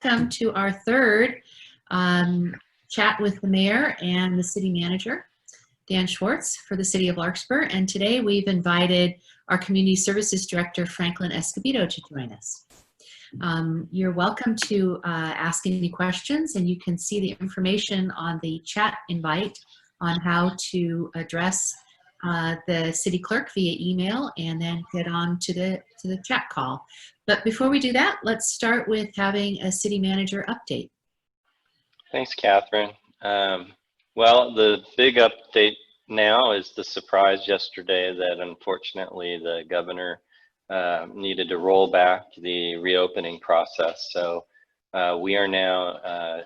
welcome to our third chat with the mayor and the city manager, Dan Schwartz, for the city of Larkspur. And today we've invited our community services director, Franklin Escobedo, to join us. You're welcome to ask any questions, and you can see the information on the chat invite on how to address the city clerk via email and then get on to the chat call. But before we do that, let's start with having a city manager update. Thanks, Catherine. Well, the big update now is the surprise yesterday that unfortunately the governor needed to roll back the reopening process. So we are now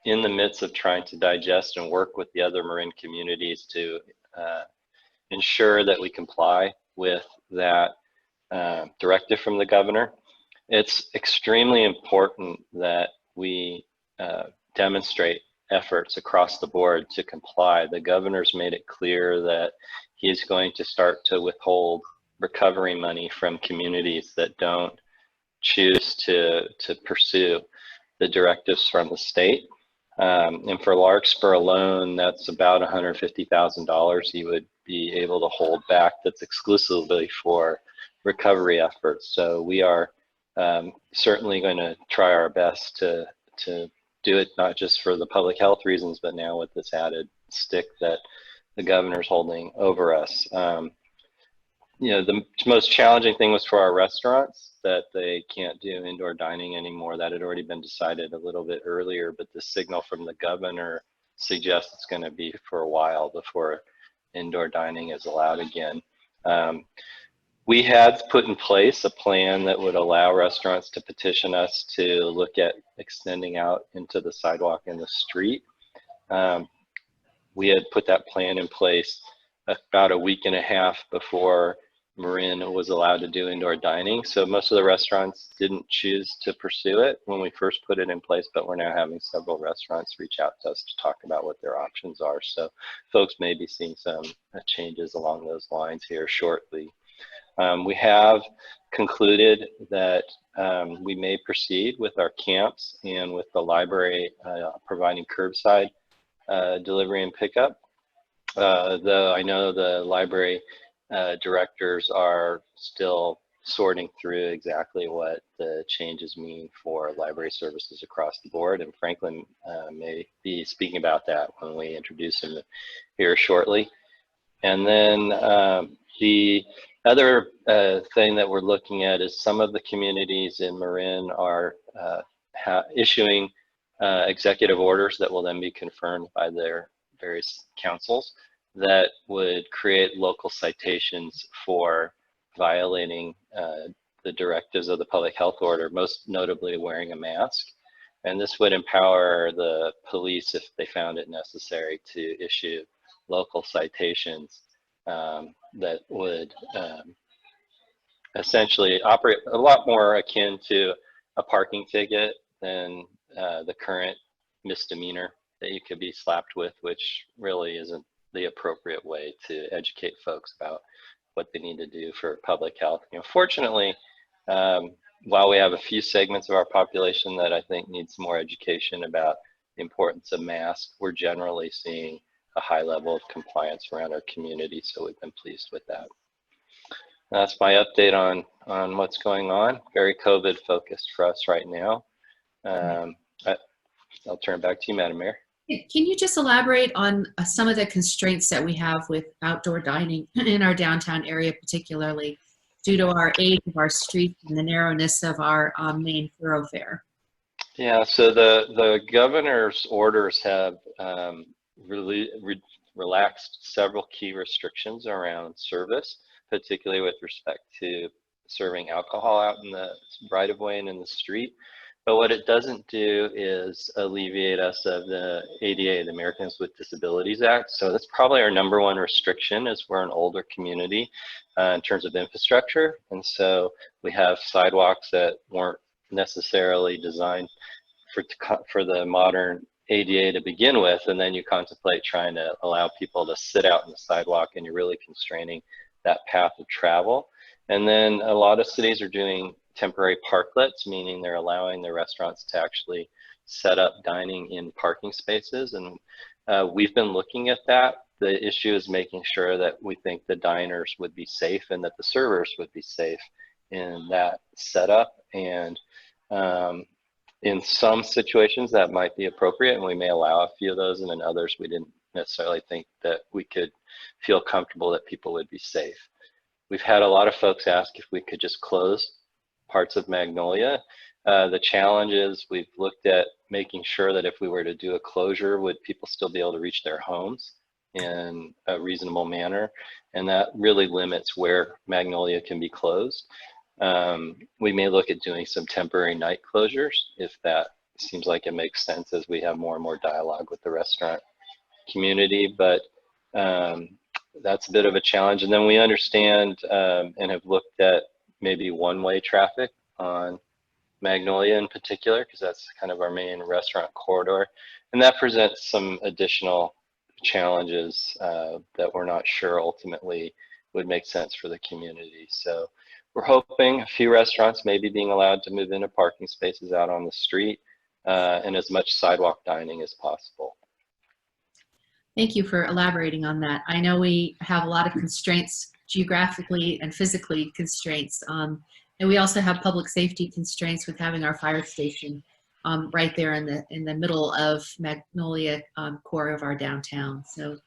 in the midst of trying to digest and work with the other Marin communities to ensure that we comply with that directive from the governor. It's extremely important that we demonstrate efforts across the board to comply. The governor's made it clear that he's going to start to withhold recovery money from communities that don't choose to pursue the directives from the state. And for Larkspur alone, that's about $150,000 he would be able to hold back. That's exclusively for recovery efforts. So we are certainly going to try our best to do it, not just for the public health reasons, but now with this added stick that the governor's holding over us. You know, the most challenging thing was for our restaurants, that they can't do indoor dining anymore. That had already been decided a little bit earlier, but the signal from the governor suggests it's going to be for a while before indoor dining is allowed again. We had put in place a plan that would allow restaurants to petition us to look at extending out into the sidewalk and the street. We had put that plan in place about a week and a half before Marin was allowed to do indoor dining. So most of the restaurants didn't choose to pursue it when we first put it in place, but we're now having several restaurants reach out to us to talk about what their options are. So folks may be seeing some changes along those lines here shortly. We have concluded that we may proceed with our camps and with the library providing curbside delivery and pickup. Though I know the library directors are still sorting through exactly what the changes mean for library services across the board, and Franklin may be speaking about that when we introduce him here shortly. And then the other thing that we're looking at is some of the communities in Marin are issuing executive orders that will then be confirmed by their various councils that would create local citations for violating the directives of the public health order, most notably wearing a mask. And this would empower the police, if they found it necessary, to issue local citations that would essentially operate a lot more akin to a parking ticket than the current misdemeanor that you could be slapped with, which really isn't the appropriate way to educate folks about what they need to do for public health. You know, fortunately, while we have a few segments of our population that I think needs more education about the importance of masks, we're generally seeing a high level of compliance around our community, so we've been pleased with that. That's my update on what's going on. Very COVID focused for us right now. I'll turn it back to you, Madam Mayor. Can you just elaborate on some of the constraints that we have with outdoor dining in our downtown area, particularly due to our age of our streets and the narrowness of our main thoroughfare? Yeah, so the governor's orders have relaxed several key restrictions around service, particularly with respect to serving alcohol out in the right of way and in the street. But what it doesn't do is alleviate us of the ADA, the Americans with Disabilities Act. So that's probably our number one restriction, is we're an older community in terms of infrastructure. And so we have sidewalks that weren't necessarily designed for the modern ADA to begin with. And then you contemplate trying to allow people to sit out in the sidewalk, and you're really constraining that path of travel. And then a lot of cities are doing temporary parklets, meaning they're allowing the restaurants to actually set up dining in parking spaces. And we've been looking at that. The issue is making sure that we think the diners would be safe and that the servers would be safe in that setup. And in some situations that might be appropriate, and we may allow a few of those, and in others we didn't necessarily think that we could feel comfortable that people would be safe. We've had a lot of folks ask if we could just close parts of Magnolia. The challenge is we've looked at making sure that if we were to do a closure, would people still be able to reach their homes in a reasonable manner? And that really limits where Magnolia can be closed. We may look at doing some temporary night closures if that seems like it makes sense as we have more and more dialogue with the restaurant community, but that's a bit of a challenge. And then we understand and have looked at maybe one-way traffic on Magnolia in particular, because that's kind of our main restaurant corridor. And that presents some additional challenges that we're not sure ultimately would make sense for the community. So we're hoping a few restaurants may be being allowed to move into parking spaces out on the street and as much sidewalk dining as possible. Thank you for elaborating on that. I know we have a lot of constraints, geographically and physically constraints, and we also have public safety constraints with having our fire station right there in the middle of Magnolia, core of our downtown. So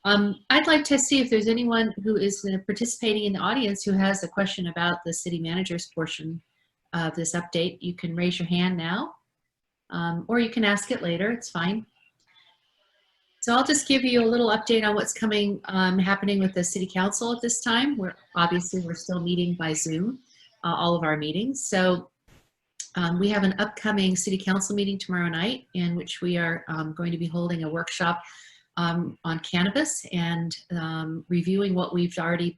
I'd like to see if there's anyone who is participating in the audience who has a question about the city manager's portion of this update. You can raise your hand now, or you can ask it later. It's fine. So I'll just give you a little update on what's coming, happening with the City Council at this time. We're still meeting by Zoom, all of our meetings. So we have an upcoming City Council meeting tomorrow night in which we are going to be holding a workshop on cannabis and reviewing what we've already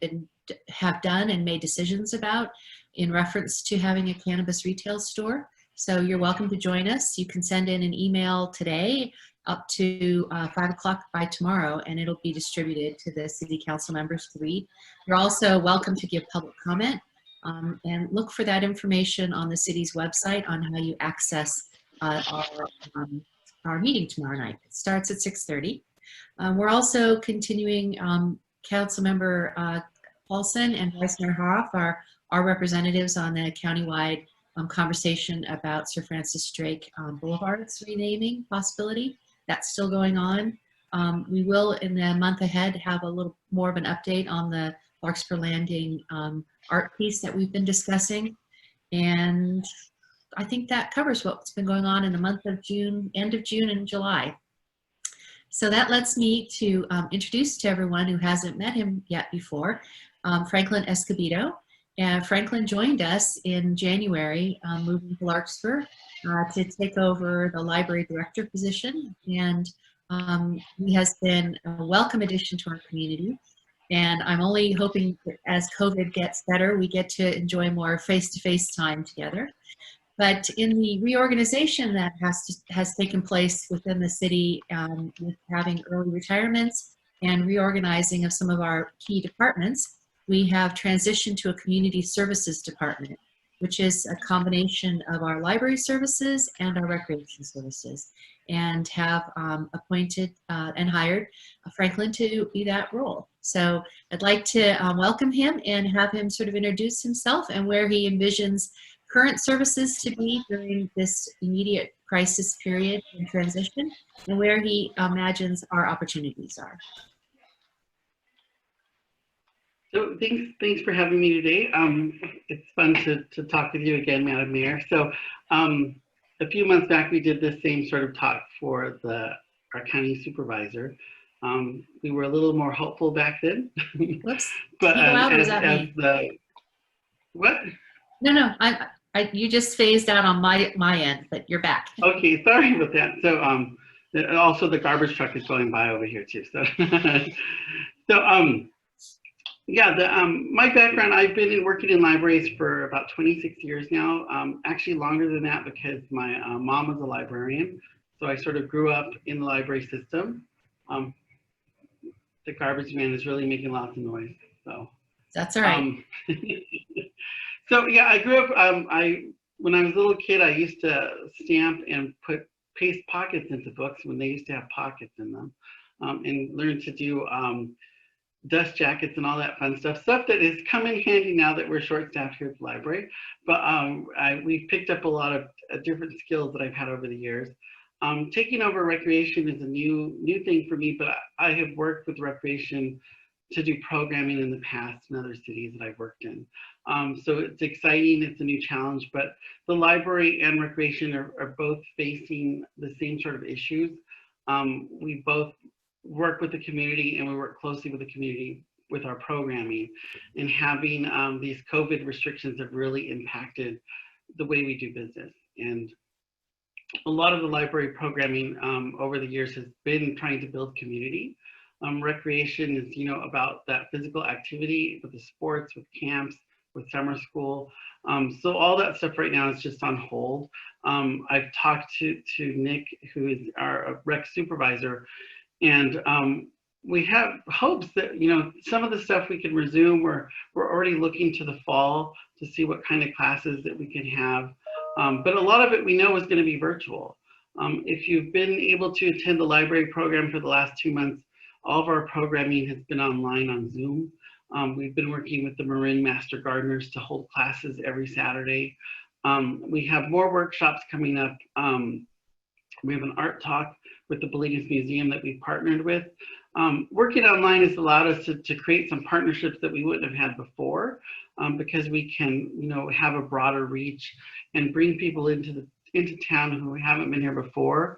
have done and made decisions about in reference to having a cannabis retail store. So you're welcome to join us. You can send in an email today up to 5 o'clock by tomorrow, and it'll be distributed to the City Council members to read. You're also welcome to give public comment and look for that information on the city's website on how you access our meeting tomorrow night. It starts at 6:30. We're also continuing, Councilmember Paulson and Vice Mayor Haroff are our representatives on the countywide conversation about Sir Francis Drake Boulevard's renaming possibility. That's still going on. We will, in the month ahead, have a little more of an update on the Larkspur Landing art piece that we've been discussing. And I think that covers what's been going on in the month of June, end of June and July. So that lets me to introduce to everyone who hasn't met him yet before, Franklin Escobedo. Franklin joined us in January, moving to Larkspur to take over the library director position. And he has been a welcome addition to our community. And I'm only hoping that as COVID gets better, we get to enjoy more face-to-face time together. But in the reorganization that has taken place within the city, with having early retirements and reorganizing of some of our key departments, we have transitioned to a community services department, which is a combination of our library services and our recreation services, and have appointed and hired Franklin to be that role. So I'd like to welcome him and have him sort of introduce himself and where he envisions current services to be during this immediate crisis period in transition, and where he imagines our opportunities are. So thanks for having me today. It's fun to talk with you again, Madam Mayor. So a few months back, we did the same sort of talk for our county supervisor. We were a little more hopeful back then. Whoops. But what? No, you just phased out on my end, but you're back. Okay, sorry about that. So also the garbage truck is going by over here too. So yeah, my background, I've been working in libraries for about 26 years now. Actually longer than that because my mom was a librarian. So I sort of grew up in the library system. The garbage man is really making lots of noise. So that's all right. So yeah, I grew up, when I was a little kid, I used to stamp and paste pockets into books when they used to have pockets in them, and learn to do dust jackets and all that fun stuff that is come in handy now that we're short staffed here at the library. But we've picked up a lot of different skills that I've had over the years. Taking over recreation is a new thing for me, but I have worked with recreation to do programming in the past in other cities that I've worked in. So it's exciting, it's a new challenge, but the library and recreation are both facing the same sort of issues. We both work with the community and we work closely with the community with our programming, and having these COVID restrictions have really impacted the way we do business. And a lot of the library programming over the years has been trying to build community. Recreation is, about that physical activity with the sports, with camps, with summer school. So all that stuff right now is just on hold. I've talked to Nick, who is our rec supervisor, and we have hopes that, some of the stuff we can resume. We're already looking to the fall to see what kind of classes that we can have. But a lot of it we know is going to be virtual. If you've been able to attend the library program for the last 2 months, all of our programming has been online on Zoom. We've been working with the Marin Master Gardeners to hold classes every Saturday. We have more workshops coming up. We have an art talk with the Bolinas Museum that we've partnered with. Working online has allowed us to create some partnerships that we wouldn't have had before, because we can, have a broader reach and bring people into town who haven't been here before.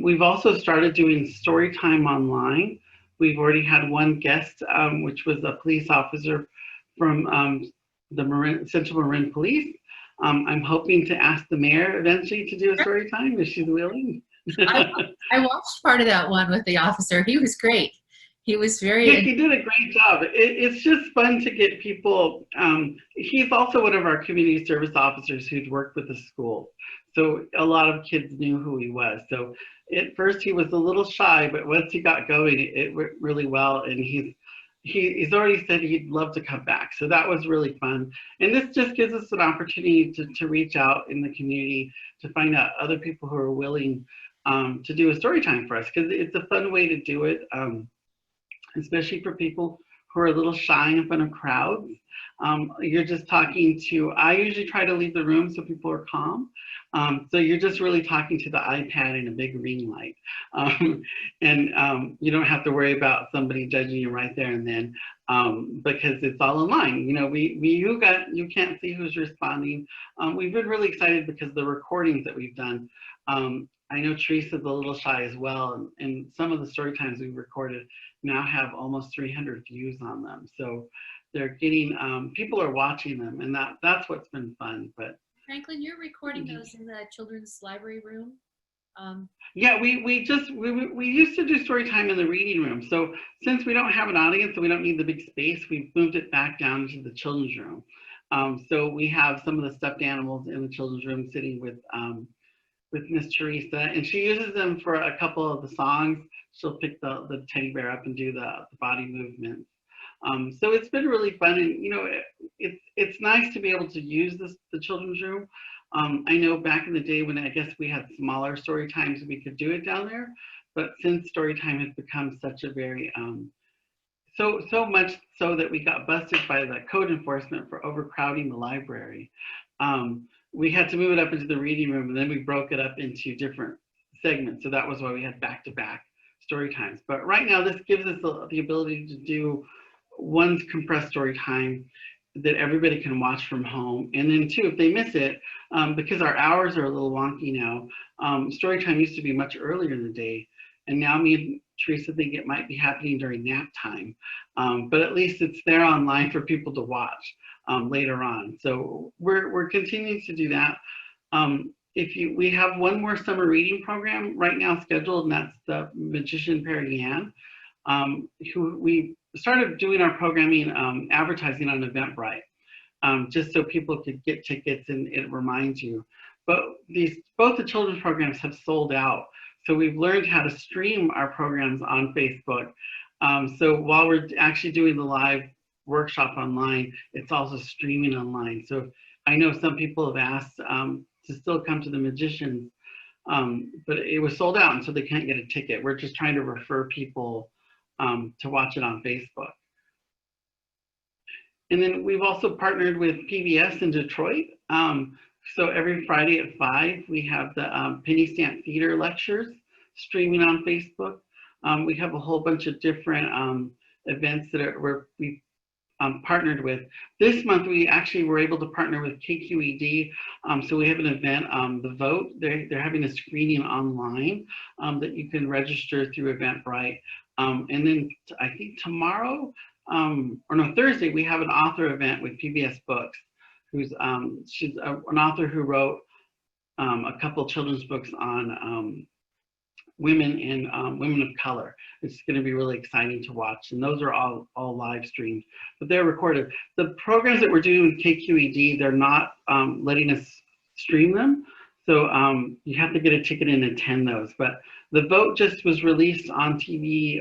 We've also started doing story time online. We've already had one guest, which was a police officer from the Central Marin Police. I'm hoping to ask the mayor eventually to do a story time if she's willing. I watched part of that one with the officer. He was great. He was very. Yeah, he did a great job. It's just fun to get people. He's also one of our community service officers who'd worked with the school. So a lot of kids knew who he was. So at first he was a little shy, but once he got going, it went really well. And he's already said he'd love to come back. So that was really fun. And this just gives us an opportunity to reach out in the community to find out other people who are willing to do a story time for us, because it's a fun way to do it, especially for people who are a little shy in front of crowds. You're just talking to, I usually try to leave the room so people are calm. So you're just really talking to the iPad in a big ring light. And you don't have to worry about somebody judging you right there and then, because it's all online. You can't see who's responding. We've been really excited because the recordings that we've done, I know Teresa's a little shy as well, and some of the story times we've recorded now have almost 300 views on them. So they're getting, people are watching them, and that's what's been fun. But Franklin, you're recording those in the children's library room? Yeah, we used to do story time in the reading room. So since we don't have an audience and we don't need the big space, we've moved it back down to the children's room. So we have some of the stuffed animals in the children's room sitting with Miss Teresa, and she uses them for a couple of the songs. She'll pick the teddy bear up and do the body movements. So it's been really fun, and it's nice to be able to use the children's room. I know back in the day when I guess we had smaller story times, we could do it down there, but since story time has become such a very so much so that we got busted by the code enforcement for overcrowding the library. We had to move it up into the reading room, and then we broke it up into different segments. So that was why we had back-to-back story times. But right now, this gives us the ability to do one compressed story time that everybody can watch from home. And then two, if they miss it, because our hours are a little wonky now, story time used to be much earlier in the day. And now me and Teresa think it might be happening during nap time. But at least it's there online for people to watch later on. So we're continuing to do that. We have one more summer reading program right now scheduled, and that's the Magician Perry Ann, who we started doing our programming, advertising on Eventbrite, just so people could get tickets and it reminds you. But both the children's programs have sold out. So we've learned how to stream our programs on Facebook. So while we're actually doing the live workshop online, it's also streaming online. So I know some people have asked to still come to the Magicians, but it was sold out, and so they can't get a ticket. We're just trying to refer people to watch it on Facebook. And then we've also partnered with PBS in Detroit. So every Friday at 5, we have the Penny Stamp Theater lectures streaming on Facebook. We have a whole bunch of different events that we partnered with. This month, we actually were able to partner with KQED. So we have an event, The Vote. They're having a screening online that you can register through Eventbrite. And then I think tomorrow, or no, Thursday, we have an author event with PBS Books, who's she's an author who wrote a couple children's books on women and women of color. It's going to be really exciting to watch, and those are all live streamed, but they're recorded. The programs that we're doing with KQED, they're not letting us stream them, so you have to get a ticket and attend those. But The Vote just was released on TV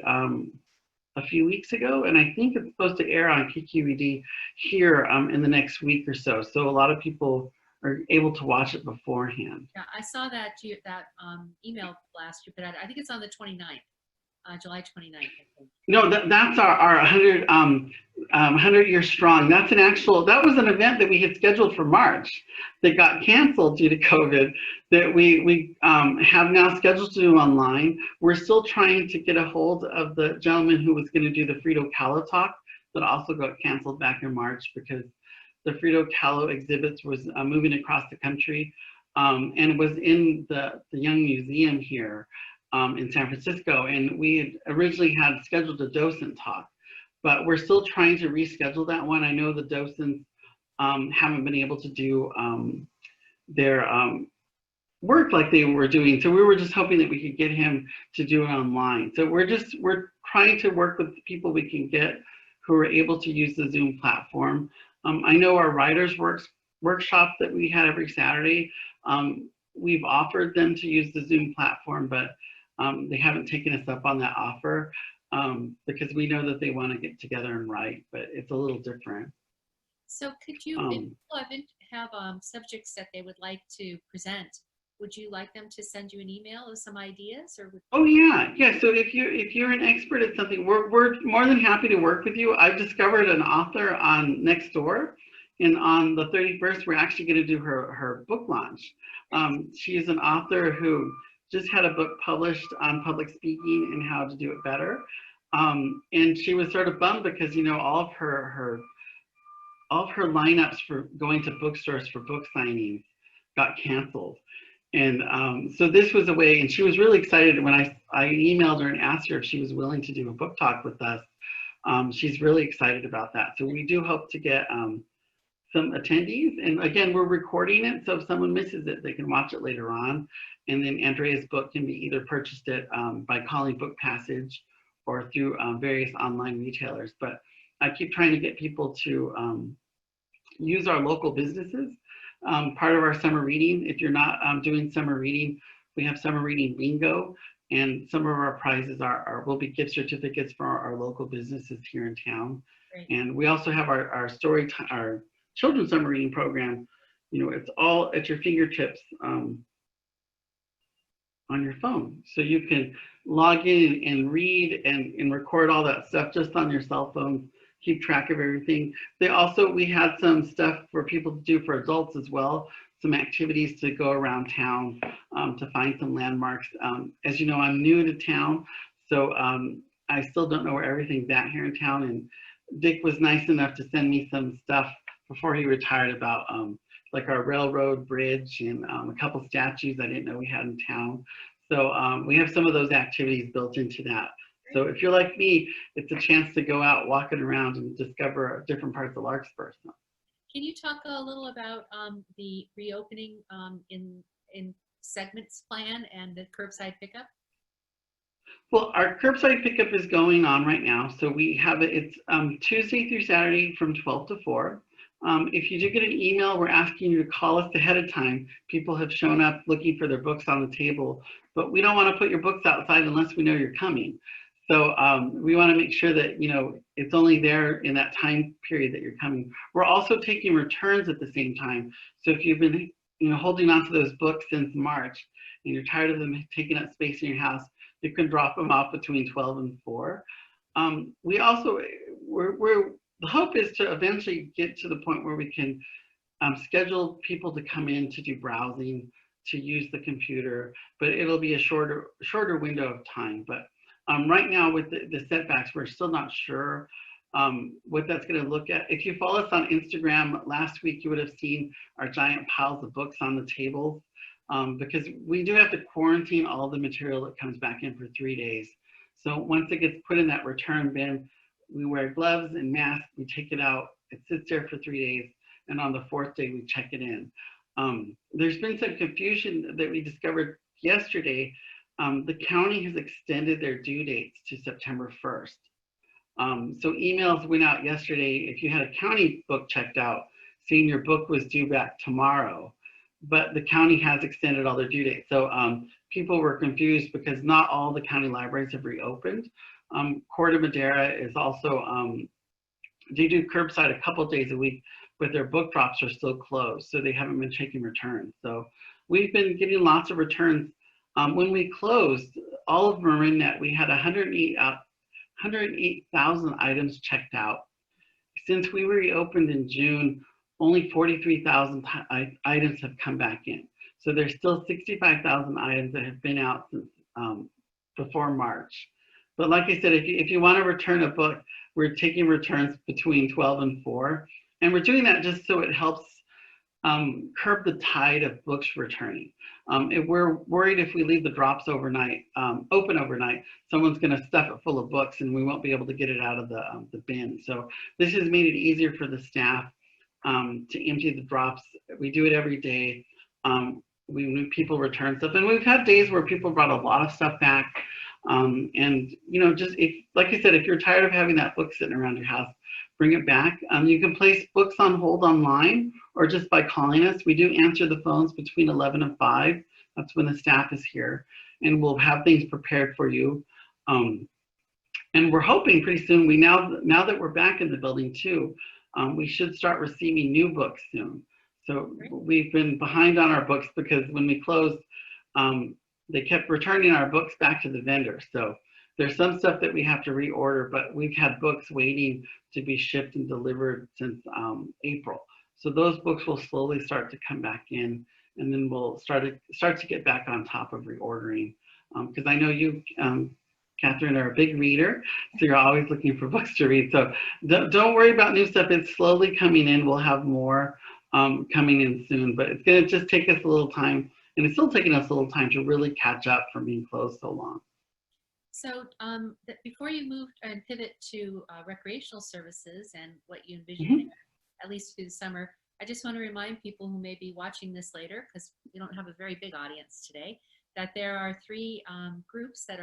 a few weeks ago, and I think it's supposed to air on KQED here in the next week or so. So a lot of people are able to watch it beforehand. Yeah, I saw that email blast you put out. I think it's on the 29th, July 29th. I think. No, that's our 100 Year Strong. That's that was an event that we had scheduled for March that got canceled due to COVID, that we have now scheduled to do online. We're still trying to get a hold of the gentleman who was going to do the Frida Kahlo talk that also got canceled back in March because the Frida Kahlo exhibits was moving across the country and was in the Young Museum here in San Francisco. And we had originally had scheduled a docent talk, but we're still trying to reschedule that one. I know the docents haven't been able to do their work like they were doing. So we were just hoping that we could get him to do it online. So we're trying to work with the people we can get who are able to use the Zoom platform. I know our writers workshop that we had every Saturday, we've offered them to use the Zoom platform, but they haven't taken us up on that offer because we know that they want to get together and write, but it's a little different. So could you, if people have subjects that they would like to present, would you like them to send you an email with some ideas, or? Oh yeah. So if you're an expert at something, we're more than happy to work with you. I've discovered an author on Nextdoor, and on the 31st, we're actually going to do her book launch. She's an author who just had a book published on public speaking and how to do it better. And she was sort of bummed because, you know, all of her lineups for going to bookstores for book signings got canceled. And so this was a way, and she was really excited when I emailed her and asked her if she was willing to do a book talk with us. She's really excited about that. So we do hope to get some attendees. And again, we're recording it, so if someone misses it, they can watch it later on. And then Andrea's book can be either purchased by calling Book Passage or through various online retailers. But I keep trying to get people to use our local businesses. Part of our summer reading, if you're not doing summer reading, we have summer reading bingo, and some of our prizes will be gift certificates for our local businesses here in town. Great. And we also have our children's summer reading program. You know, it's all at your fingertips on your phone, so you can log in and read and record all that stuff just on your cell phone. Keep track of everything. We had some stuff for people to do for adults as well, some activities to go around town to find some landmarks. As you know, I'm new to town, so I still don't know where everything's at here in town, and Dick was nice enough to send me some stuff before he retired about like our railroad bridge and a couple statues I didn't know we had in town. So we have some of those activities built into that. So if you're like me, it's a chance to go out walking around and discover different parts of Larkspur. Can you talk a little about the reopening in segments plan and the curbside pickup? Well, our curbside pickup is going on right now. So we have it's Tuesday through Saturday from 12 to 4. If you do get an email, we're asking you to call us ahead of time. People have shown up looking for their books on the table, but we don't want to put your books outside unless we know you're coming. So we want to make sure that, it's only there in that time period that you're coming. We're also taking returns at the same time. So if you've been, holding on to those books since March and you're tired of them taking up space in your house, you can drop them off between 12 and 4. We also, the hope is to eventually get to the point where we can schedule people to come in to do browsing, to use the computer, but it'll be a shorter window of time. But right now with the setbacks, we're still not sure what that's going to look at. If you follow us on Instagram, last week you would have seen our giant piles of books on the tables, because we do have to quarantine all the material that comes back in for 3 days. So once it gets put in that return bin, we wear gloves and masks, we take it out, it sits there for 3 days, and on the 4th day we check it in. There's been some confusion that we discovered yesterday. The county has extended their due dates to September 1st. So emails went out yesterday if you had a county book checked out saying your book was due back tomorrow, but the county has extended all their due dates. So people were confused because not all the county libraries have reopened. Corte Madera is also, they do curbside a couple days a week, but their book drops are still closed, so they haven't been taking returns. So we've been getting lots of returns. When we closed, all of MarinNet, we had 108,000 items checked out. Since we reopened in June, only 43,000 items have come back in. So there's still 65,000 items that have been out since before March. But like I said, if you want to return a book, we're taking returns between 12 and 4. And we're doing that just so it helps curb the tide of books returning. If we're worried if we leave the drops overnight, open overnight, someone's going to stuff it full of books and we won't be able to get it out of the bin. So this has made it easier for the staff to empty the drops. We do it every day. People return stuff, and we've had days where people brought a lot of stuff back. And just like I said, if you're tired of having that book sitting around your house, bring it back. You can place books on hold online or just by calling us. We do answer the phones between 11 and 5. That's when the staff is here, and we'll have things prepared for you. And we're hoping pretty soon, now that we're back in the building too, we should start receiving new books soon. So we've been behind on our books because when we closed, they kept returning our books back to the vendor. So there's some stuff that we have to reorder, but we've had books waiting to be shipped and delivered since April. So those books will slowly start to come back in, and then we'll start to get back on top of reordering. Because I know you, Catherine, are a big reader, so you're always looking for books to read. So don't worry about new stuff. It's slowly coming in. We'll have more coming in soon, but it's going to just take us a little time. And it's still taking us a little time to really catch up from being closed so long. So before you move and pivot to recreational services and what you envision, at least through the summer, I just want to remind people who may be watching this later, because we don't have a very big audience today, that there are 3 groups that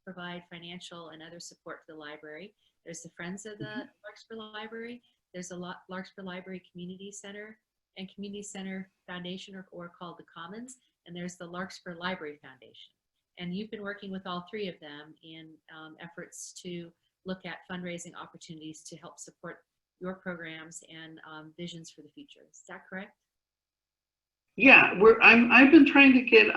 provide financial and other support to the library. There's the Friends of the Larkspur Library. There's a Larkspur Library Community Center and Community Center Foundation, or called the Commons, and there's the Larkspur Library Foundation. And you've been working with all 3 of them in efforts to look at fundraising opportunities to help support your programs and visions for the future. Is that correct? Yeah, I've been trying to get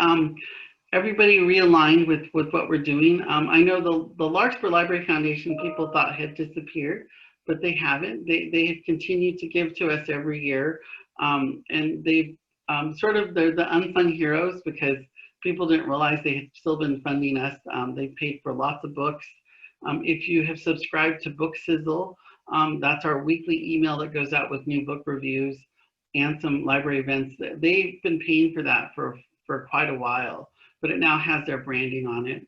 everybody realigned with what we're doing. I know the Larkspur Library Foundation people thought had disappeared, but they haven't. They have continued to give to us every year. And they've they're the unsung heroes because people didn't realize they had still been funding us. They paid for lots of books. If you have subscribed to Book Sizzle, that's our weekly email that goes out with new book reviews and some library events. They've been paying for that for quite a while, but it now has their branding on it.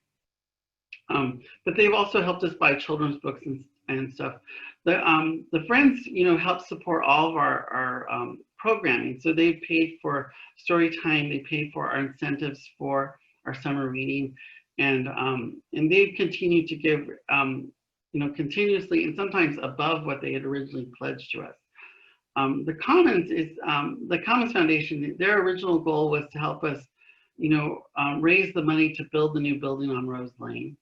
But they've also helped us buy children's books and stuff. The Friends, help support all of our programming. So they've paid for story time, they paid for our incentives for our summer reading, and they've continued to give, continuously and sometimes above what they had originally pledged to us. The Commons is the Commons Foundation. Their original goal was to help us, raise the money to build the new building on Rose Lane.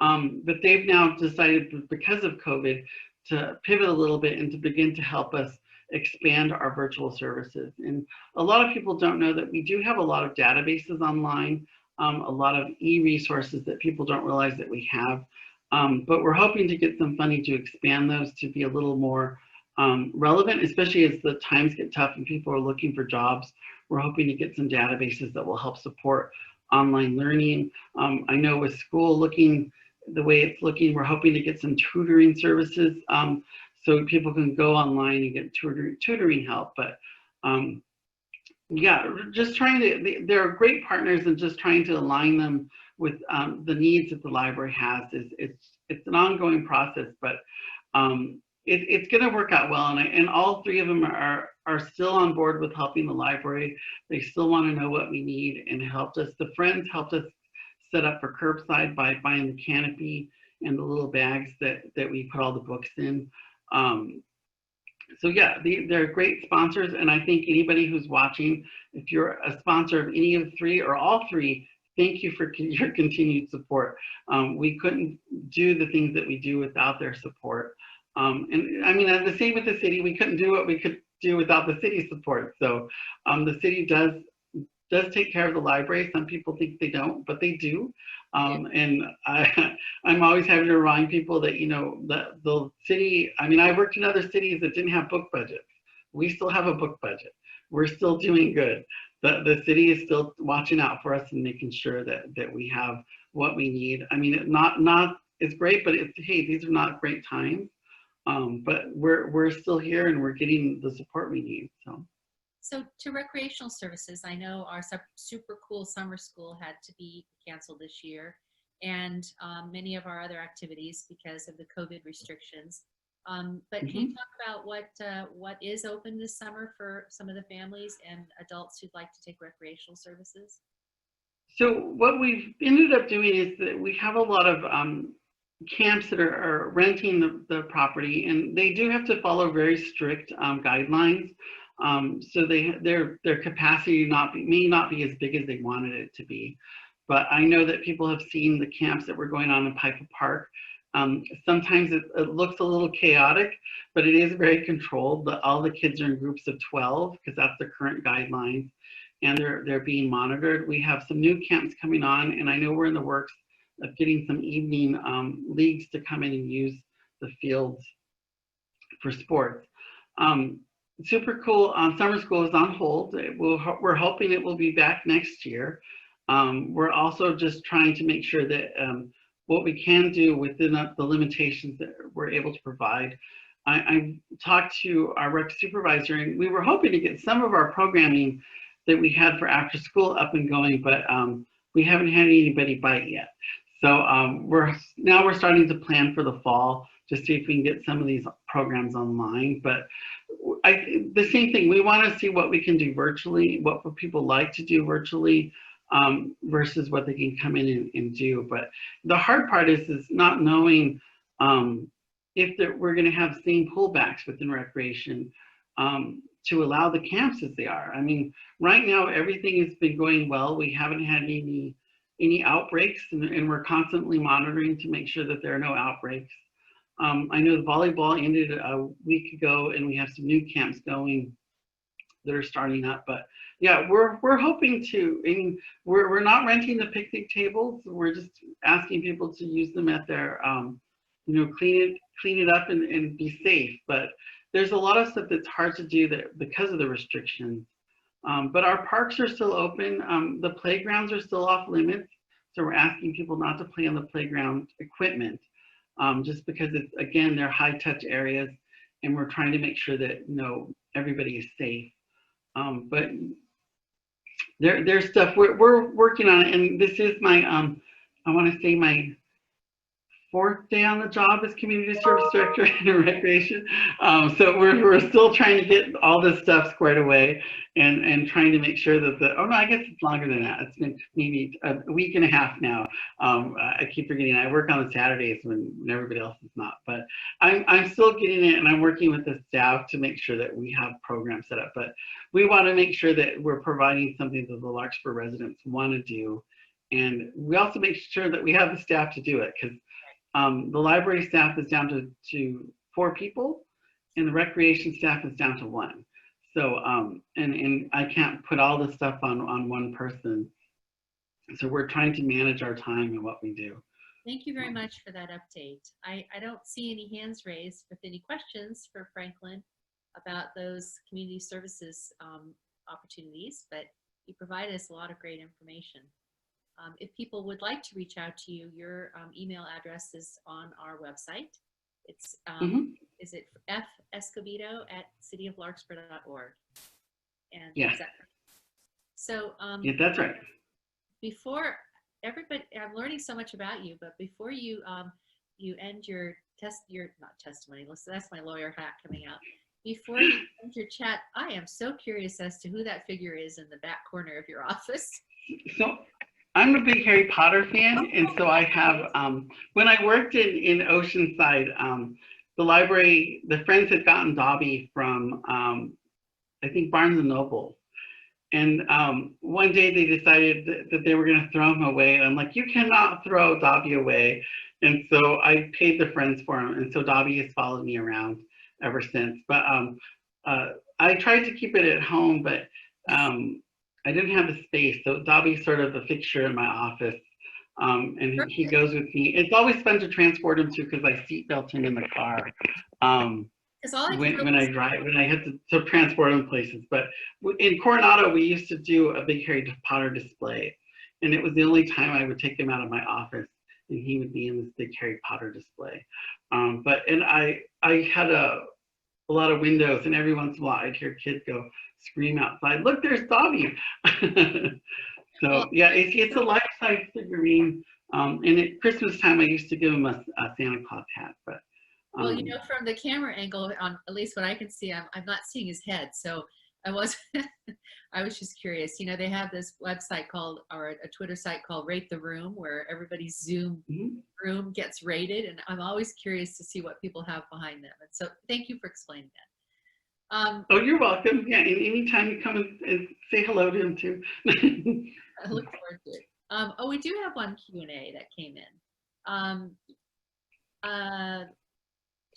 But they've now decided, because of COVID, to pivot a little bit and to begin to help us expand our virtual services. And a lot of people don't know that we do have a lot of databases online, a lot of e-resources that people don't realize that we have. But we're hoping to get some funding to expand those to be a little more relevant, especially as the times get tough and people are looking for jobs. We're hoping to get some databases that will help support online learning. I know with school looking the way it's looking, we're hoping to get some tutoring services so people can go online and get tutoring help. But yeah, just trying to, they're great partners, and just trying to align them with the needs that the library has. It's an ongoing process, but it's going to work out well. And all three of them are still on board with helping the library. They still want to know what we need and helped us. The Friends helped us set up for curbside by buying the canopy and the little bags that we put all the books in. So yeah, they're great sponsors, and I think anybody who's watching, if you're a sponsor of any of the three or all three, thank you for your continued support. We couldn't do the things that we do without their support. And I mean, the same with the city, we couldn't do what we could do without the city's support. So the city does take care of the library. Some people think they don't, but they do. And I'm always having to remind people that, you know, the city, I mean, I worked in other cities that didn't have book budgets. We still have a book budget. We're still doing good. The city is still watching out for us and making sure that we have what we need. I mean, it's great, but it's, hey, these are not great times. But we're still here and we're getting the support we need. So to recreational services, I know our super cool summer school had to be canceled this year, and many of our other activities because of the COVID restrictions. But can you talk about what is open this summer for some of the families and adults who'd like to take recreational services? So what we've ended up doing is that we have a lot of camps that are renting the property, and they do have to follow very strict guidelines. So their capacity may not be as big as they wanted it to be. But I know that people have seen the camps that were going on in Piper Park. Sometimes it looks a little chaotic, but it is very controlled. All the kids are in groups of 12 because that's the current guidelines, and they're being monitored. We have some new camps coming on, and I know we're in the works of getting some evening leagues to come in and use the fields for sports. Super cool. Summer school is on hold. We're hoping it will be back next year. We're also just trying to make sure that what we can do within the limitations that we're able to provide. I talked to our rec supervisor, and we were hoping to get some of our programming that we had for after school up and going, but we haven't had anybody bite yet. So we're starting to plan for the fall to see if we can get some of these programs online. But the same thing, we want to see what we can do virtually, what would people like to do virtually versus what they can come in and do. But the hard part is not knowing if we're going to have same pullbacks within recreation to allow the camps as they are. I mean, right now, everything has been going well. We haven't had any outbreaks, and we're constantly monitoring to make sure that there are no outbreaks. I know the volleyball ended a week ago, and we have some new camps going that are starting up. But yeah, we're hoping to. And we're not renting the picnic tables. We're just asking people to use them at their, clean it up and be safe. But there's a lot of stuff that's hard to do because of the restrictions. But our parks are still open. The playgrounds are still off limits. So we're asking people not to play on the playground equipment, just because they're high touch areas, and we're trying to make sure that everybody is safe. But there's stuff we're working on it, and this is my I want to say my 4th day on the job as community service director in recreation. So we're still trying to get all this stuff squared away and trying to make sure that I guess it's longer than that. It's been maybe a week and a half now. I keep forgetting I work on the Saturdays when everybody else is not, but I'm still getting it, and I'm working with the staff to make sure that we have programs set up. But we want to make sure that we're providing something that the Larkspur residents want to do. And we also make sure that we have the staff to do it, because The library staff is down to 4 people, and the recreation staff is down to 1. So, and I can't put all this stuff on one person. So we're trying to manage our time and what we do. Thank you very much for that update. I don't see any hands raised with any questions for Franklin about those community services opportunities, but you provided us a lot of great information. If people would like to reach out to you, your email address is on our website. It's, is it fescobedo@cityoflarkspur.org? And yes. So yeah, that's right. Before everybody, I'm learning so much about you, but before you you end your not testimony, that's my lawyer hat coming out. Before you end your chat, I am so curious as to who that figure is in the back corner of your office. So I'm a big Harry Potter fan, and so I have, when I worked in Oceanside, the library, the Friends had gotten Dobby from, I think, Barnes & Noble. And one day they decided that they were going to throw him away. And I'm like, you cannot throw Dobby away. And so I paid the Friends for him. And so Dobby has followed me around ever since. But I tried to keep it at home, but I didn't have the space. So Dobby's sort of a fixture in my office. And he goes with me. It's always fun to transport him too, because I seatbelt him in the car. When I had to transport him places. But in Coronado, we used to do a big Harry Potter display. And it was the only time I would take him out of my office and he would be in this big Harry Potter display. And I had a lot of windows, and every once in a while I'd hear kids go scream outside, look, there's Dobby. So yeah, it's a life-size figurine. And at Christmas time, I used to give him a Santa Claus hat. But well, you know, from the camera angle, on at least what I can see, I'm not seeing his head. So I was just curious. You know, they have this website called, or a Twitter site called Rate the Room, where everybody's Zoom room gets rated, and I'm always curious to see what people have behind them. And so, thank you for explaining that. Oh, you're welcome. Yeah, anytime you come and say hello to him too. I look forward to it. Oh, we do have one Q&A that came in.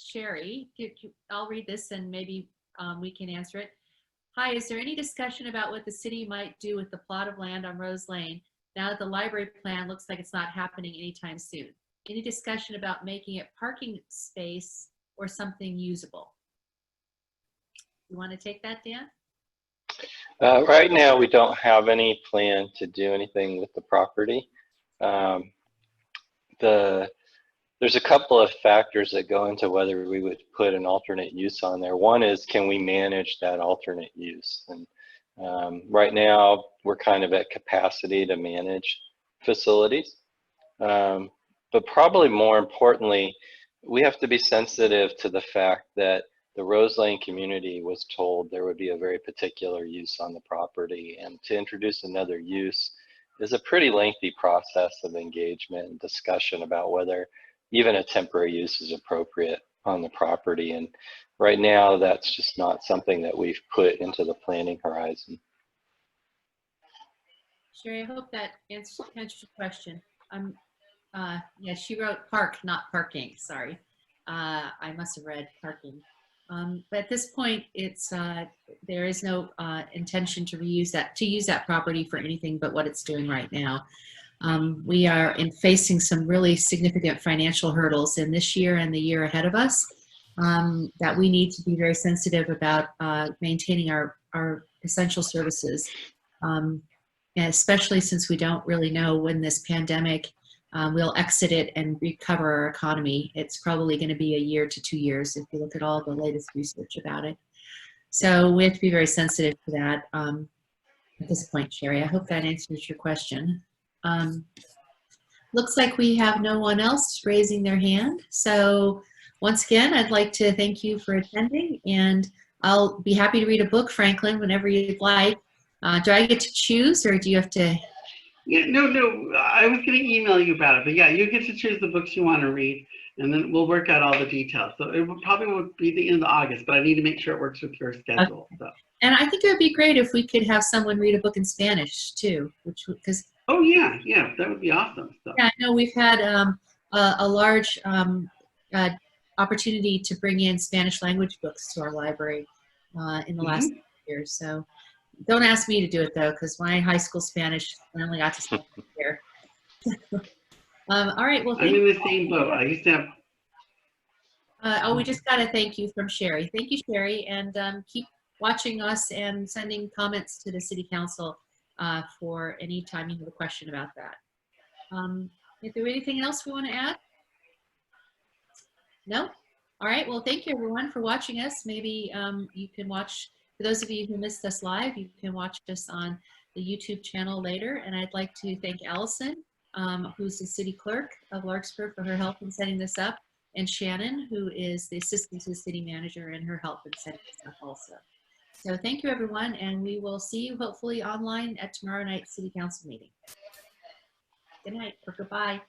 Sherry, I'll read this and maybe we can answer it. Hi, is there any discussion about what the city might do with the plot of land on Rose Lane now that the library plan looks like it's not happening anytime soon? Any discussion about making it parking space or something usable? You want to take that, Dan? Right now, we don't have any plan to do anything with the property. There's a couple of factors that go into whether we would put an alternate use on there. One is, can we manage that alternate use? And right now, we're kind of at capacity to manage facilities. But probably more importantly, we have to be sensitive to the fact that the Rose Lane community was told there would be a very particular use on the property, and to introduce another use is a pretty lengthy process of engagement and discussion about whether even a temporary use is appropriate on the property. And right now, that's just not something that we've put into the planning horizon. Sherry, I hope that answers your question. Yeah, she wrote park, not parking, sorry. I must have read parking. But at this point, it's there is no intention to use that property for anything but what it's doing right now. We are facing some really significant financial hurdles in this year and the year ahead of us that we need to be very sensitive about maintaining our essential services, and especially since we don't really know when this pandemic we'll exit it and recover our economy. It's probably going to be a year to 2 years if you look at all the latest research about it. So we have to be very sensitive to that at this point, Sherry. I hope that answers your question. Looks like we have no one else raising their hand. So once again, I'd like to thank you for attending, and I'll be happy to read a book, Franklin, whenever you'd like. Do I get to choose, or do you have to? Yeah, no, I was going to email you about it, but yeah, you get to choose the books you want to read, and then we'll work out all the details. So it probably won't be the end of August, but I need to make sure it works with your schedule. Okay. So. And I think it would be great if we could have someone read a book in Spanish too, because. Oh yeah, that would be awesome. So. Yeah, I know we've had a large uh, opportunity to bring in Spanish language books to our library in the last years. So don't ask me to do it though, because my high school Spanish, I only got to spend a year. All right, well, I'm in the same boat. I used to have. oh, we just got a thank you from Sherry. Thank you, Sherry, and keep watching us and sending comments to the City Council for any time you have a question about that. Is there anything else we want to add? No? All right, well, thank you everyone for watching us. Maybe you can watch, for those of you who missed us live, you can watch us on the YouTube channel later. And I'd like to thank Allison, who's the city clerk of Larkspur, for her help in setting this up, and Shannon, who is the assistant to the city manager, and her help in setting this up also. So thank you everyone, and we will see you hopefully online at tomorrow night's City Council meeting. Good night or goodbye.